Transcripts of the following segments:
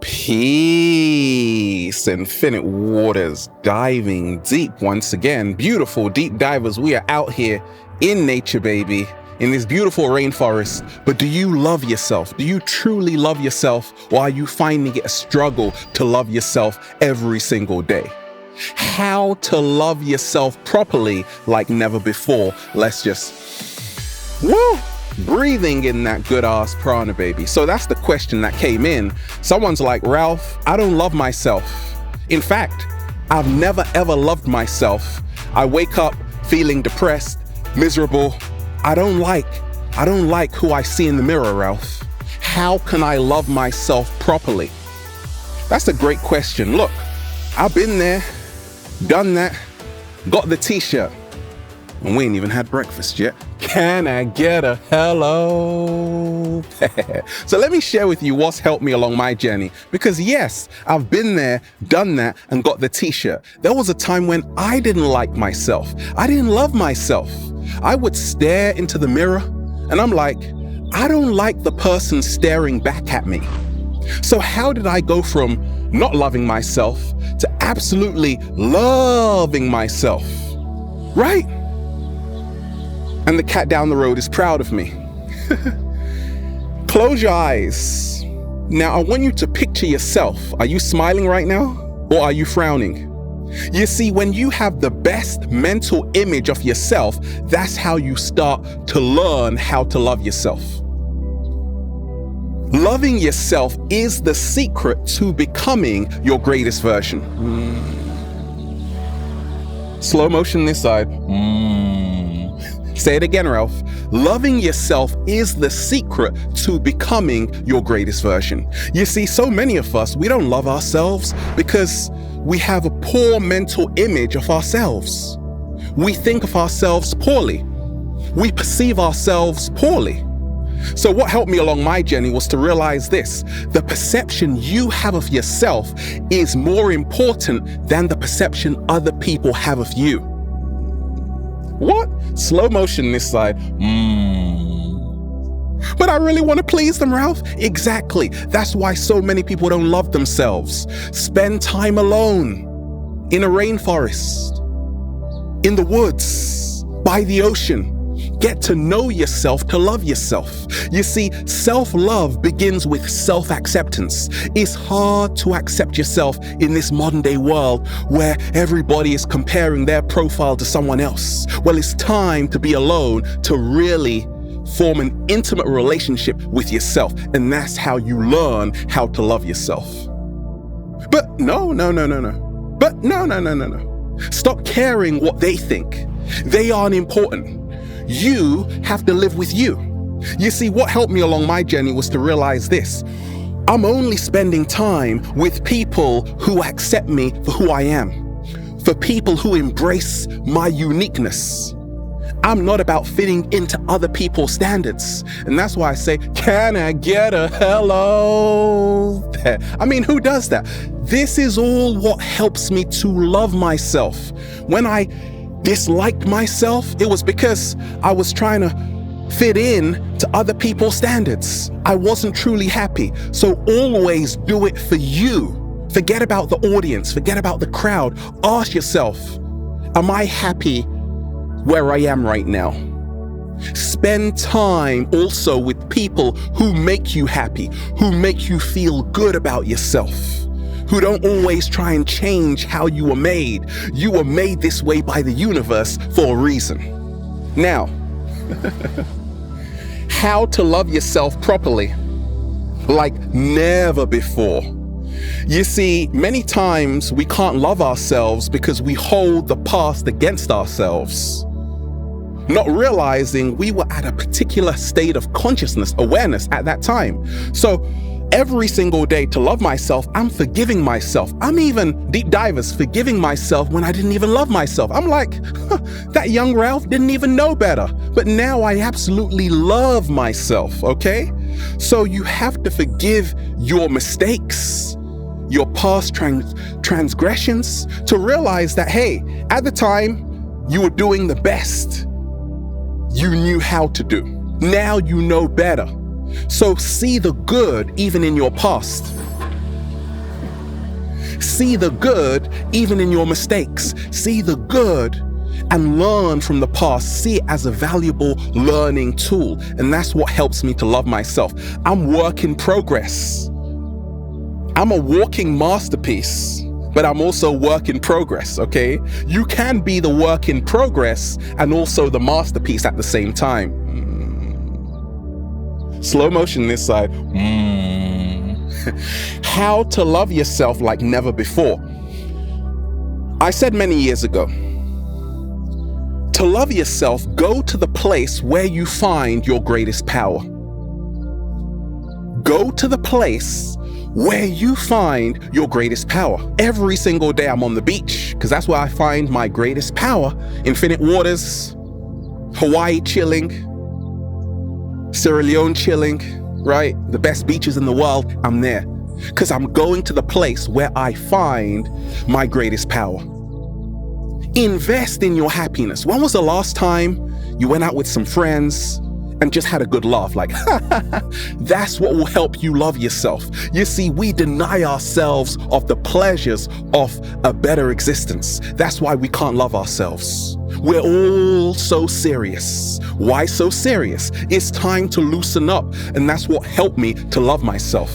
Peace, infinite waters, diving deep once again. Beautiful deep divers, we are out here in nature, baby, in this beautiful rainforest. But do you love yourself? Do you truly love yourself? Or are you finding it a struggle to love yourself every single day? How to love yourself properly like never before. Let's just, breathing in that good ass prana, baby. So that's the question that came in. Someone's like, Ralph, I don't love myself. In fact, I've never ever loved myself. I wake up feeling depressed, miserable. I don't like who I see in the mirror, Ralph. How can I love myself properly? That's a great question. Look, I've been there, done that, got the t-shirt, and we ain't even had breakfast yet. Can I get a hello? So let me share with you what's helped me along my journey. Because yes, I've been there, done that, and got the t-shirt. There was a time when I didn't like myself. I didn't love myself. I would stare into the mirror and I'm like, I don't like the person staring back at me. So how did I go from not loving myself to absolutely loving myself? Right? And the cat down the road is proud of me. Close your eyes. Now, I want you to picture yourself. Are you smiling right now? Or are you frowning? You see, when you have the best mental image of yourself, that's how you start to learn how to love yourself. Loving yourself is the secret to becoming your greatest version. Slow motion this side. Say it again, Ralph. Loving yourself is the secret to becoming your greatest version. You see, so many of us, we don't love ourselves because we have a poor mental image of ourselves. We think of ourselves poorly. We perceive ourselves poorly. So what helped me along my journey was to realize this: the perception you have of yourself is more important than the perception other people have of you. What? Slow motion this side. But I really want to please them, Ralph. Exactly. That's why so many people don't love themselves. Spend time alone, in a rainforest, in the woods, by the ocean. Get to know yourself to love yourself. You see, self-love begins with self-acceptance. It's hard to accept yourself in this modern day world where everybody is comparing their profile to someone else. Well, it's time to be alone to really form an intimate relationship with yourself. And that's how you learn how to love yourself. But no. Stop caring what they think. They aren't important. You have to live with you. You see, what helped me along my journey was to realize this: I'm only spending time with people who accept me for who I am, for people who embrace my uniqueness. I'm not about fitting into other people's standards. And that's why I say, can I get a hello? I mean, who does that? This is all what helps me to love myself. When I disliked myself, it was because I was trying to fit in to other people's standards. I wasn't truly happy. So always do it for you. Forget about the audience, forget about the crowd. Ask yourself, am I happy where I am right now? Spend time also with people who make you happy, who make you feel good about yourself, who don't always try and change how you were made. You were made this way by the universe for a reason. Now, how to love yourself properly, like never before. You see, many times we can't love ourselves because we hold the past against ourselves, not realizing we were at a particular state of consciousness, awareness at that time. So every single day to love myself, I'm forgiving myself. I'm even, deep divers, forgiving myself when I didn't even love myself. I'm like, that young Ralph didn't even know better. But now I absolutely love myself, okay? So you have to forgive your mistakes, your past transgressions, to realize that, hey, at the time, you were doing the best you knew how to do. Now you know better. So see the good even in your past. See the good even in your mistakes. See the good and learn from the past. See it as a valuable learning tool. And that's what helps me to love myself. I'm work in progress. I'm a walking masterpiece, but I'm also work in progress, okay? You can be the work in progress and also the masterpiece at the same time. Slow motion this side. How to love yourself like never before. I said many years ago, to love yourself, go to the place where you find your greatest power. Go to the place where you find your greatest power. Every single day I'm on the beach because that's where I find my greatest power. Infinite waters, Hawaii chilling, Sierra Leone chilling, right? The best beaches in the world, I'm there. Because I'm going to the place where I find my greatest power. Invest in your happiness. When was the last time you went out with some friends and just had a good laugh? Like, that's what will help you love yourself. You see, we deny ourselves of the pleasures of a better existence. That's why we can't love ourselves. We're all so serious. Why so serious? It's time to loosen up, and that's what helped me to love myself.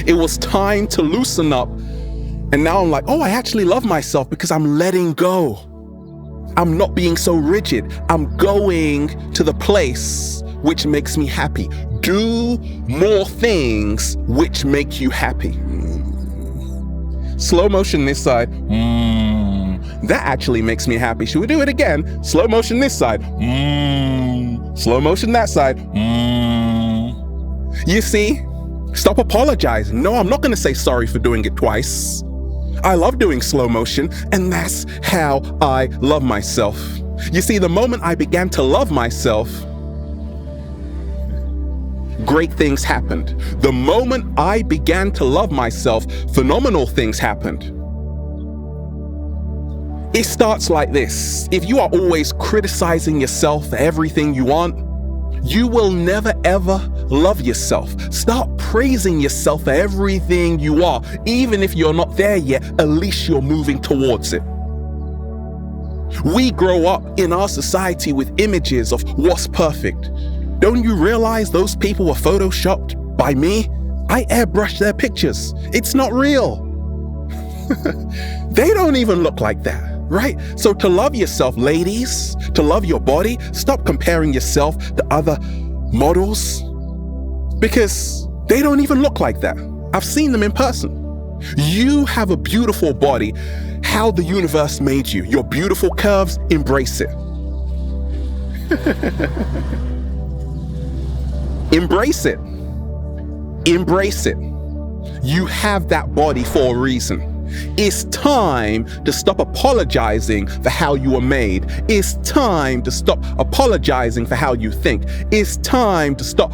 It was time to loosen up, and now I'm like, oh, I actually love myself because I'm letting go. I'm not being so rigid. I'm going to the place which makes me happy. Do more things which make you happy. Slow motion this side. That actually makes me happy. Should we do it again? Slow motion this side. Slow motion that side. You see? Stop apologizing. No, I'm not going to say sorry for doing it twice. I love doing slow motion, and that's how I love myself. You see, the moment I began to love myself, great things happened. The moment I began to love myself, phenomenal things happened. It starts like this. If you are always criticizing yourself for everything you want, you will never ever love yourself. Start praising yourself for everything you are. Even if you're not there yet, at least you're moving towards it. We grow up in our society with images of what's perfect. Don't you realize those people were photoshopped by me? I airbrushed their pictures. It's not real. They don't even look like that. Right? So to love yourself, ladies, to love your body, stop comparing yourself to other models because they don't even look like that. I've seen them in person. You have a beautiful body. How the universe made you. Your beautiful curves, embrace it. Embrace it. Embrace it. You have that body for a reason. It's time to stop apologizing for how you were made. It's time to stop apologizing for how you think. It's time to stop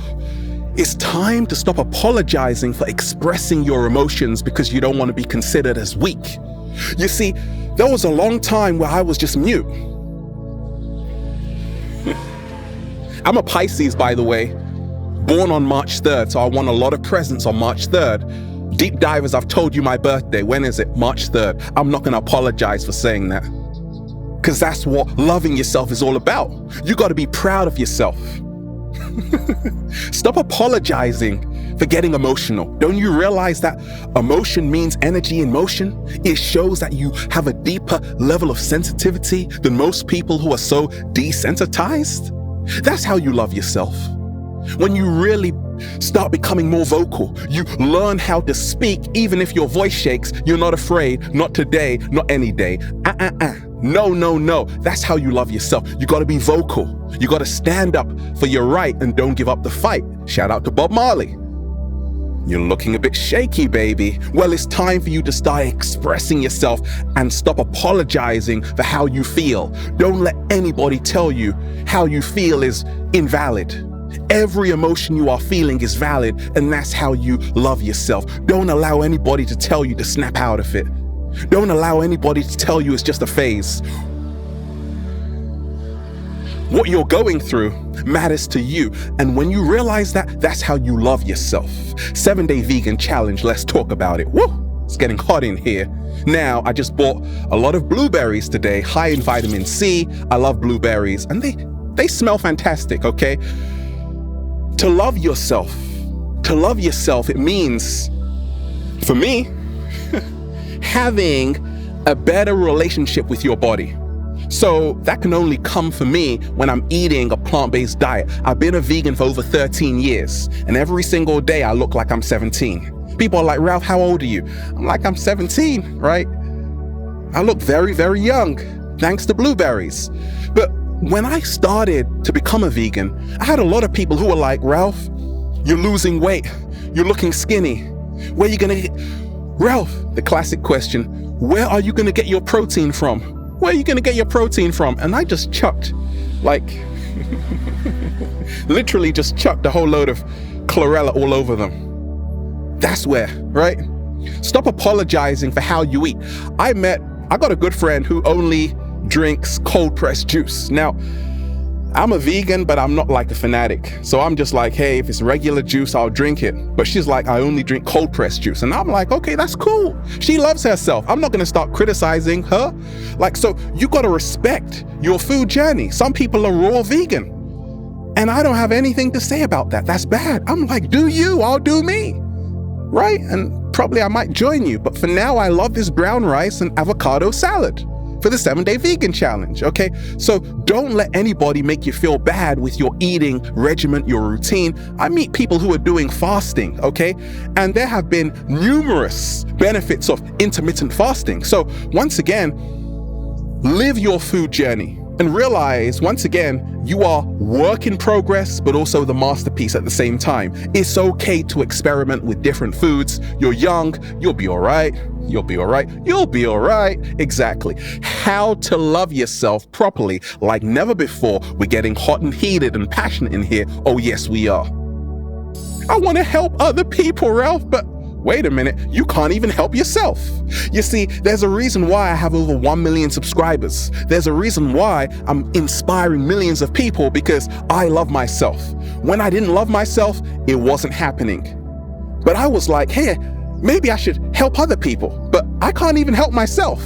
apologizing for expressing your emotions because you don't want to be considered as weak. You see, there was a long time where I was just mute. I'm a Pisces, by the way, born on March 3rd, so I won a lot of presents on March 3rd. Deep divers, I've told you my birthday. When is it? March 3rd. I'm not going to apologize for saying that. Because that's what loving yourself is all about. You got to be proud of yourself. Stop apologizing for getting emotional. Don't you realize that emotion means energy in motion? It shows that you have a deeper level of sensitivity than most people who are so desensitized. That's how you love yourself. When you really start becoming more vocal, you learn how to speak even if your voice shakes. You're not afraid, not today, not any day. No. That's how you love yourself. You got to be vocal. You got to stand up for your right and don't give up the fight. Shout out to Bob Marley. You're looking a bit shaky, baby. Well, it's time for you to start expressing yourself and stop apologizing for how you feel. Don't let anybody tell you how you feel is invalid. Every emotion you are feeling is valid, and that's how you love yourself. Don't allow anybody to tell you to snap out of it. Don't allow anybody to tell you it's just a phase. What you're going through matters to you, and when you realize that, that's how you love yourself. 7-day vegan challenge, let's talk about it. Woo! It's getting hot in here. Now, I just bought a lot of blueberries today, high in vitamin C. I love blueberries, and they smell fantastic, okay? To love yourself, it means, for me, having a better relationship with your body. So that can only come for me when I'm eating a plant-based diet. I've been a vegan for over 13 years, and every single day I look like I'm 17. People are like, Ralph, how old are you? I'm like, I'm 17, right? I look very, very young, thanks to blueberries. But when I started to become a vegan, I had a lot of people who were like, Ralph, you're losing weight. You're looking skinny. Where are you gonna get? Ralph, the classic question, where are you gonna get your protein from? Where are you gonna get your protein from? And I just chucked, like, literally just chucked a whole load of chlorella all over them. That's where, right? Stop apologizing for how you eat. I got a good friend who only drinks cold pressed juice. Now, I'm a vegan, but I'm not like a fanatic. So I'm just like, hey, if it's regular juice, I'll drink it. But she's like, I only drink cold pressed juice. And I'm like, okay, that's cool. She loves herself. I'm not gonna start criticizing her. Like, so you gotta respect your food journey. Some people are raw vegan. And I don't have anything to say about that. That's bad. I'm like, do you, I'll do me. Right? And probably I might join you. But for now, I love this brown rice and avocado salad for the 7-day vegan challenge, okay? So don't let anybody make you feel bad with your eating regimen, your routine. I meet people who are doing fasting, okay? And there have been numerous benefits of intermittent fasting. So once again, live your food journey and realize, once again, you are work in progress, but also the masterpiece at the same time. It's okay to experiment with different foods. You're young, you'll be all right. You'll be all right. You'll be all right. Exactly. How to love yourself properly like never before. We're getting hot and heated and passionate in here. Oh, yes, we are. I want to help other people, Ralph, but wait a minute, you can't even help yourself. You see, there's a reason why I have over 1 million subscribers. There's a reason why I'm inspiring millions of people, because I love myself. When I didn't love myself, it wasn't happening. But I was like, hey, maybe I should help other people, but I can't even help myself.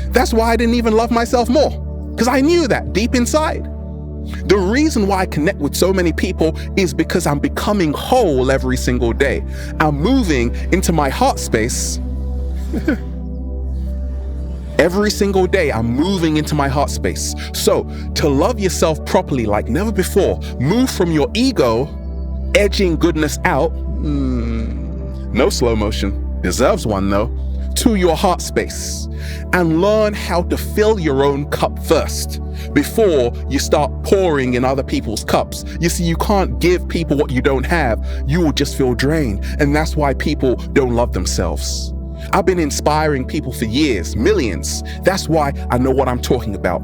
That's why I didn't even love myself more, because I knew that deep inside. The reason why I connect with so many people is because I'm becoming whole every single day. I'm moving into my heart space. Every single day, I'm moving into my heart space. So to love yourself properly like never before, move from your ego, edging goodness out, no slow motion, deserves one though, to your heart space, and learn how to fill your own cup first before you start pouring in other people's cups. You see, you can't give people what you don't have. You will just feel drained, and that's why people don't love themselves. I've been inspiring people for years, millions. That's why I know what I'm talking about.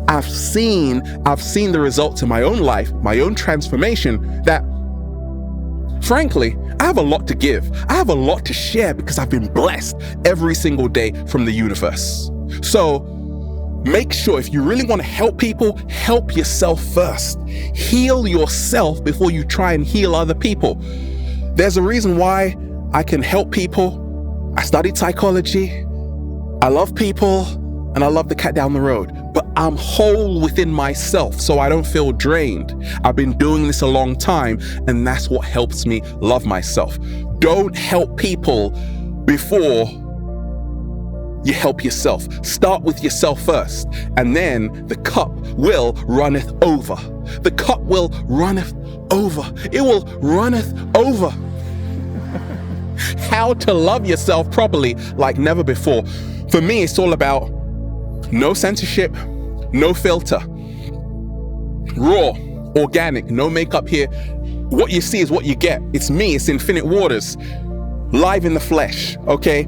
I've seen the results in my own life, my own transformation, that frankly, I have a lot to give. I have a lot to share because I've been blessed every single day from the universe. So make sure, if you really want to help people, help yourself first. Heal yourself before you try and heal other people. There's a reason why I can help people. I studied psychology. I love people, and I love the cat down the road. But I'm whole within myself, so I don't feel drained. I've been doing this a long time, and that's what helps me love myself. Don't help people before you help yourself. Start with yourself first, and then the cup will runneth over. The cup will runneth over. It will runneth over. How to love yourself properly like never before. For me, it's all about no censorship, no filter. Raw, organic, no makeup here. What you see is what you get. It's me, it's Infinite Waters, live in the flesh, okay?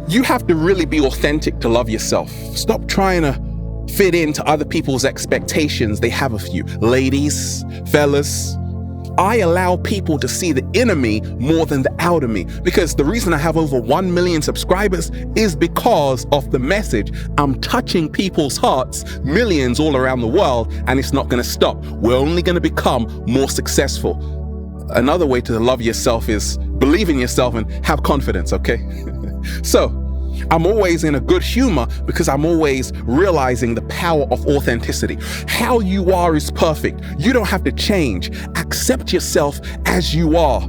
You have to really be authentic to love yourself. Stop trying to fit into other people's expectations they have of you. Ladies, fellas, I allow people to see the inner me more than the outer me, because the reason I have over 1 million subscribers is because of the message. I'm touching people's hearts, millions all around the world, and it's not going to stop. We're only going to become more successful. Another way to love yourself is Believe in yourself and have confidence, okay? So, I'm always in a good humor because I'm always realizing the power of authenticity. How you are is perfect. You don't have to change. Accept yourself as you are,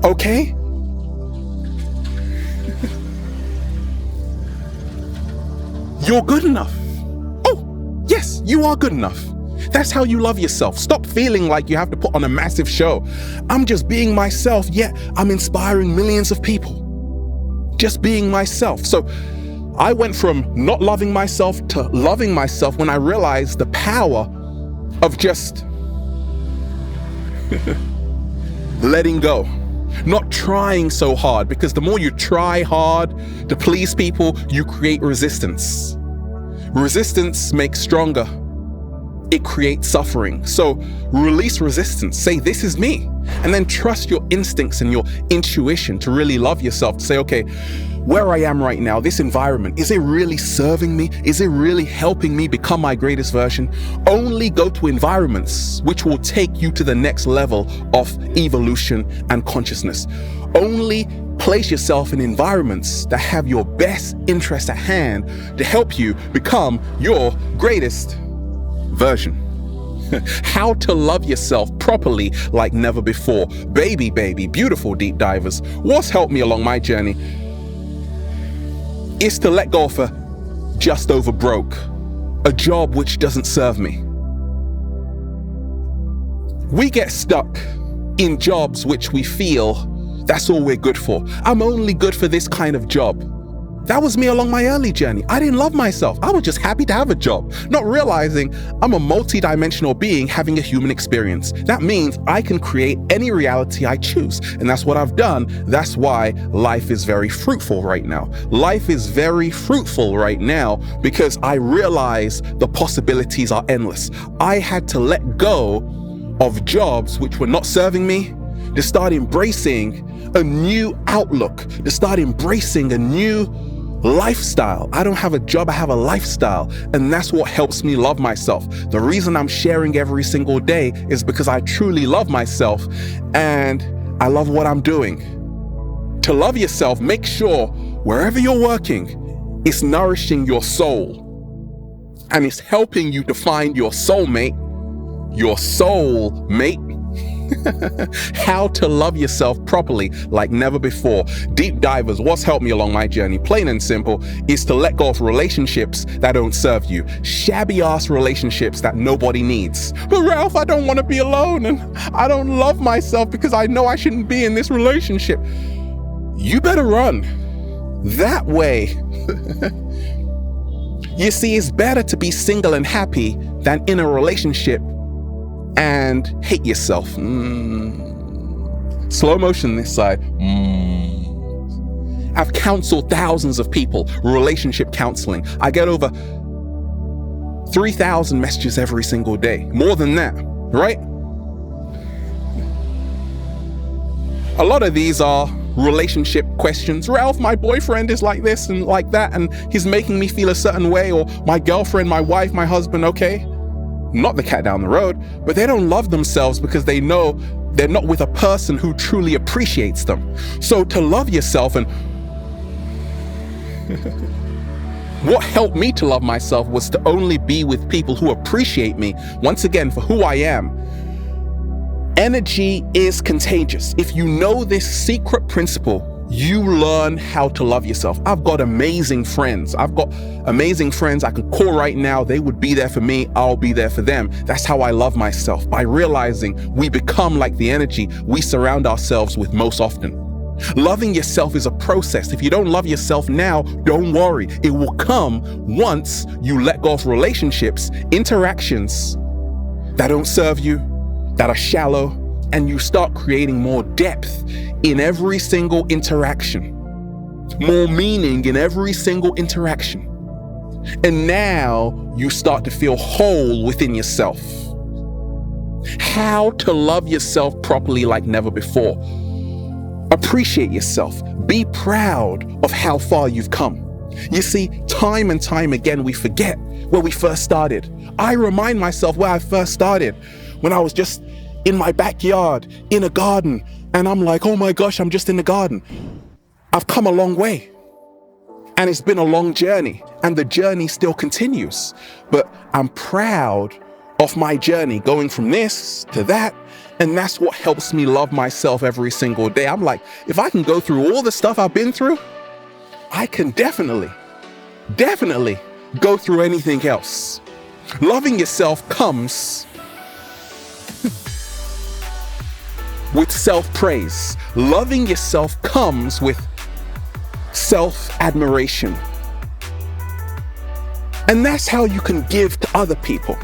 okay? You're good enough. Oh, yes, you are good enough. That's how you love yourself. Stop feeling like you have to put on a massive show. I'm just being myself, yet I'm inspiring millions of people. Just being myself. So I went from not loving myself to loving myself when I realized the power of just letting go. Not trying so hard, because the more you try hard to please people, you create resistance. Resistance makes stronger. It creates suffering. So release resistance. Say, this is me. And then trust your instincts and your intuition to really love yourself. To say, okay, where I am right now, this environment, is it really serving me? Is it really helping me become my greatest version? Only go to environments which will take you to the next level of evolution and consciousness. Only place yourself in environments that have your best interest at hand to help you become your greatest version. How to love yourself properly like never before. Baby, beautiful deep divers. What's helped me along my journey is to let go of a just over broke, a job which doesn't serve me. We get stuck in jobs which we feel that's all we're good for. I'm only good for this kind of job. That was me along my early journey. I didn't love myself. I was just happy to have a job, not realizing I'm a multi-dimensional being having a human experience. That means I can create any reality I choose. And that's what I've done. That's why life is very fruitful right now. Life is very fruitful right now because I realize the possibilities are endless. I had to let go of jobs which were not serving me to start embracing a new outlook, to start embracing a new lifestyle. I don't have a job, I have a lifestyle. And that's what helps me love myself. The reason I'm sharing every single day is because I truly love myself and I love what I'm doing. To love yourself, make sure wherever you're working, it's nourishing your soul and it's helping you to find your soulmate, How to love yourself properly like never before. Deep divers, what's helped me along my journey, plain and simple, is to let go of relationships that don't serve you. Shabby ass relationships that nobody needs. But Ralph, I don't want to be alone and I don't love myself because I know I shouldn't be in this relationship. You better run. That way. You see, it's better to be single and happy than in a relationship and hate yourself. Slow motion this side. I've counseled thousands of people, relationship counseling. I get over 3,000 messages every single day. More than that, right? A lot of these are relationship questions. Ralph, my boyfriend is like this and like that, and he's making me feel a certain way, or my girlfriend, my wife, my husband, okay? Not the cat down the road, but they don't love themselves because they know they're not with a person who truly appreciates them. So to love yourself, and what helped me to love myself was to only be with people who appreciate me, once again, for who I am. Energy is contagious. If you know this secret principle, you learn how to love yourself. I've got amazing friends. I can call right now. They would be there for me. I'll be there for them. That's how I love myself, by realizing we become like the energy we surround ourselves with most often. Loving yourself is a process. If you don't love yourself now, don't worry. It will come once you let go of relationships, interactions that don't serve you, that are shallow, and you start creating more depth in every single interaction, more meaning in every single interaction. And now you start to feel whole within yourself. How to love yourself properly like never before. Appreciate yourself. Be proud of how far you've come. You see, time and time again, we forget where we first started. I remind myself where I first started, when I was just in my backyard, in a garden, And I'm like, oh my gosh, I'm just in the garden. I've come a long way. And it's been a long journey, and the journey still continues. But I'm proud of my journey, going from this to that. And that's what helps me love myself every single day. I'm like, if I can go through all the stuff I've been through, I can definitely go through anything else. Loving yourself comes with self-praise. Loving yourself comes with self-admiration. And that's how you can give to other people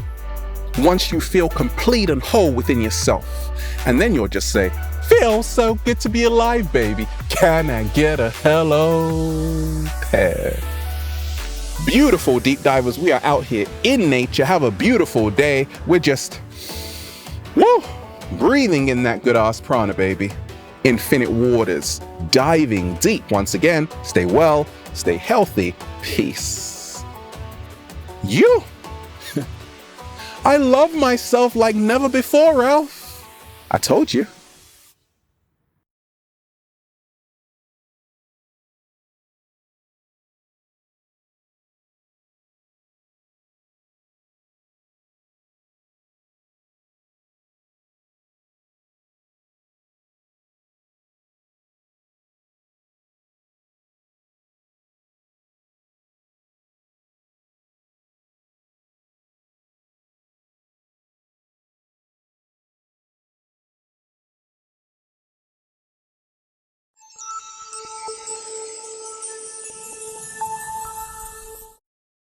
once you feel complete and whole within yourself. And then you'll just say, feels so good to be alive, baby. Can I get a hello, pet? Beautiful deep divers, we are out here in nature. Have a beautiful day. We're just, breathing in that good ass prana, baby. Infinite waters, diving deep once again. Stay well, stay healthy. Peace. I love myself like never before, Ralph. I told you.